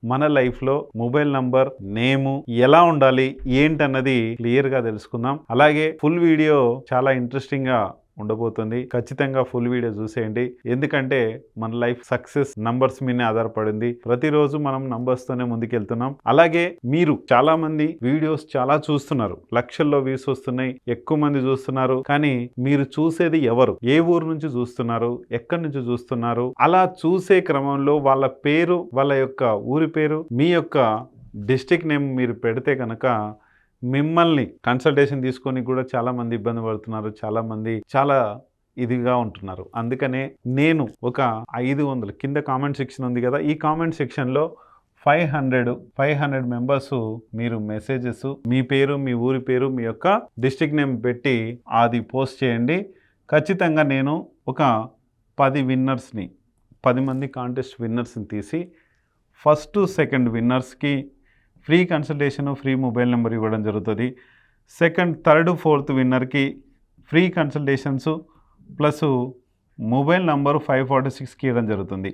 మన లైఫ్లో mobile number నేము ఎలా ఉండాలి ఏంటన్నది క్లియర్గా తెలుసుకుందాం. అలాగే ఫుల్ వీడియో చాలా ఇంట్రెస్టింగ్గా ఉండబోతుంది. ఖచ్చితంగా ఫుల్ వీడియో చూసేయండి. ఎందుకంటే మన లైఫ్ సక్సెస్ నంబర్స్ మీదనే ఆధారపడింది. ప్రతిరోజు మనం నంబర్స్తోనే ముందుకెళ్తున్నాం. అలాగే మీరు చాలా మంది వీడియోస్ చాలా చూస్తున్నారు, లక్షల్లో వ్యూస్ వస్తున్నాయి, ఎక్కువ మంది చూస్తున్నారు. కానీ మీరు చూసేది ఎవరు, ఏ ఊరు నుంచి చూస్తున్నారు, ఎక్కడి నుంచి చూస్తున్నారు? అలా చూసే క్రమంలో వాళ్ళ పేరు, వాళ్ళ యొక్క ఊరి పేరు, మీ యొక్క డిస్ట్రిక్ట్ నేమ్ మీరు పెడితే కనుక మిమ్మల్ని కన్సల్టేషన్ తీసుకొని కూడా చాలామంది ఇబ్బంది పడుతున్నారు. చాలామంది చాలా ఇదిగా ఉంటున్నారు. అందుకనే నేను ఒక 500 కింద కామెంట్ సెక్షన్ ఉంది కదా, ఈ కామెంట్ సెక్షన్లో 500 మెంబర్స్ మీరు మెసేజెస్, మీ పేరు, మీ ఊరి పేరు, మీ యొక్క డిస్ట్రిక్ట్ నేమ్ పెట్టి అది పోస్ట్ చేయండి. ఖచ్చితంగా నేను ఒక 10 విన్నర్స్ని, 10 మంది కాంటెస్ట్ విన్నర్స్ని తీసి ఫస్ట్ సెకండ్ విన్నర్స్కి free consultation, free mobile number ఇవ్వడం జరుగుతుంది. సెకండ్, థర్డ్, ఫోర్త్ విన్నర్కి free consultations plus mobile number 546కి ఇవ్వడం జరుగుతుంది.